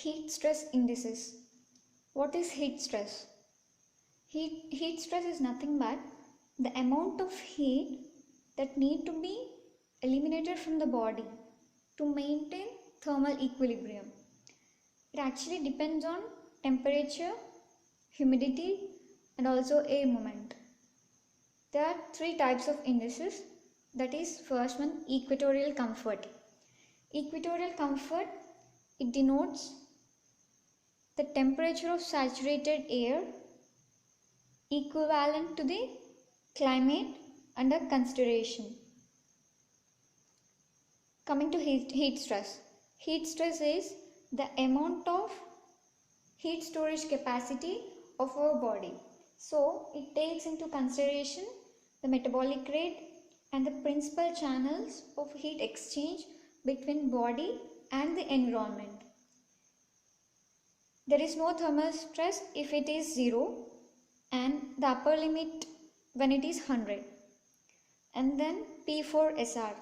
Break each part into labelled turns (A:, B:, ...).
A: Heat stress indices. What is heat stress? Heat stress is nothing but the amount of heat that need to be eliminated from the body to maintain thermal equilibrium. It actually depends on temperature, humidity, and also air movement. There are three types of indices. That is, first one, equatorial comfort. Equatorial comfort, it denotes the temperature of saturated air equivalent to the climate under consideration. Coming to heat stress. Heat stress is the amount of heat storage capacity of our body. So it takes into consideration the metabolic rate and the principal channels of heat exchange between body and the environment. There is no thermal stress if it is 0 and the upper limit when it is 100. And then P4SR.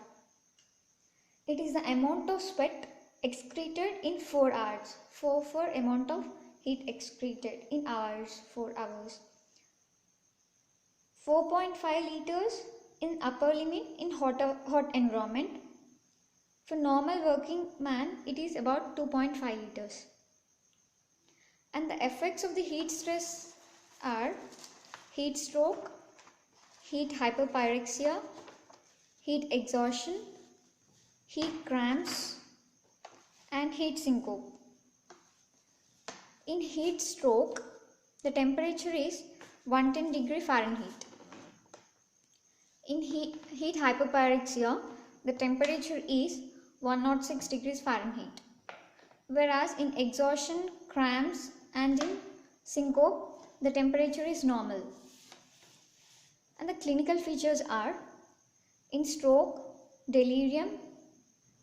A: It is the amount of sweat excreted in 4 hours. For amount of heat excreted in hours, 4 hours. 4.5 liters in upper limit in hot environment. For normal working man, it is about 2.5 liters. And the effects of the heat stress are heat stroke, heat hyperpyrexia, heat exhaustion, heat cramps, and heat syncope. In heat stroke, the temperature is 110 degree Fahrenheit. In heat hyperpyrexia, the temperature is 106 degrees Fahrenheit. Whereas in exhaustion, cramps, and in syncope, the temperature is normal. And the clinical features are, in stroke, delirium,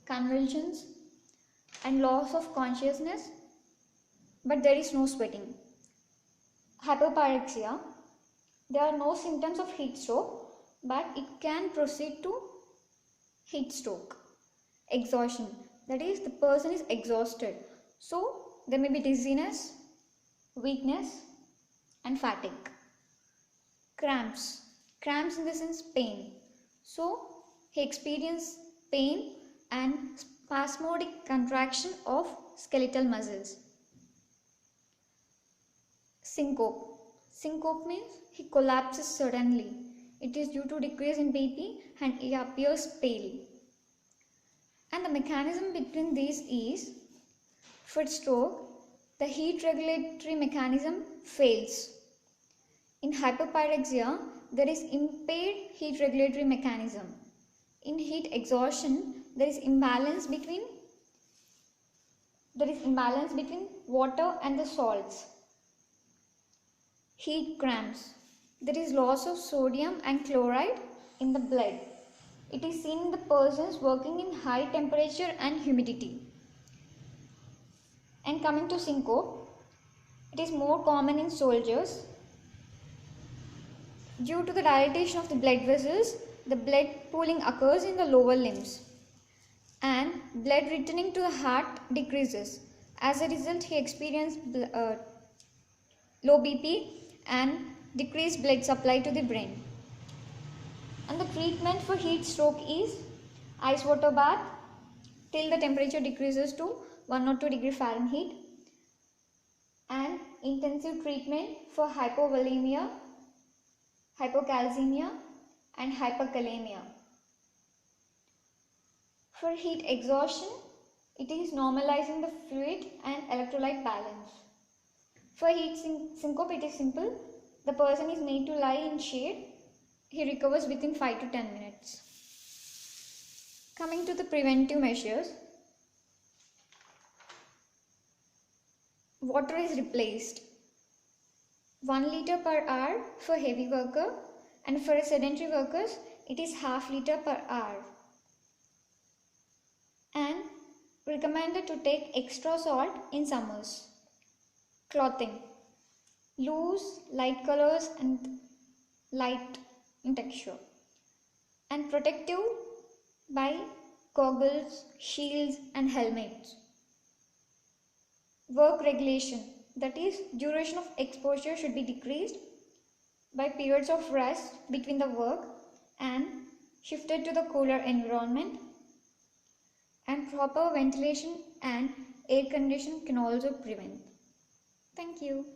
A: convulsions, and loss of consciousness, but there is no sweating. Hyperpyrexia, there are no symptoms of heat stroke, but it can proceed to heat stroke. Exhaustion, that is, the person is exhausted. So there may be dizziness, weakness, and fatigue. Cramps in the sense pain. So he experienced pain and spasmodic contraction of skeletal muscles. Syncope means he collapses suddenly. It is due to decrease in BP and he appears pale. And the mechanism between these is, for stroke, the heat regulatory mechanism fails. In hyperpyrexia, there is impaired heat regulatory mechanism. In heat exhaustion, there is imbalance between water and the salts. Heat cramps, there is loss of sodium and chloride in the blood. It is seen in the persons working in high temperature and humidity. And coming to syncope, it is more common in soldiers. Due to the dilatation of the blood vessels, the blood pooling occurs in the lower limbs and blood returning to the heart decreases. As a result, he experienced low BP and decreased blood supply to the brain. And the treatment for heat stroke is ice water bath till the temperature decreases to 102 degree Fahrenheit, and intensive treatment for hypovolemia, hypocalcemia, and hyperkalemia. For heat exhaustion, it is normalizing the fluid and electrolyte balance. For heat syncope, it is simple. The person is made to lie in shade. He recovers within 5 to 10 minutes. Coming to the preventive measures, water is replaced. 1 liter per hour for heavy worker, and for sedentary workers, it is half liter per hour. And recommended to take extra salt in summers. Clothing, loose, light colors and light in texture, and protective by goggles, shields and helmets. Work regulation, that is, duration of exposure should be decreased by periods of rest between the work and shifted to the cooler environment. And proper ventilation and air conditioning can also prevent. Thank you.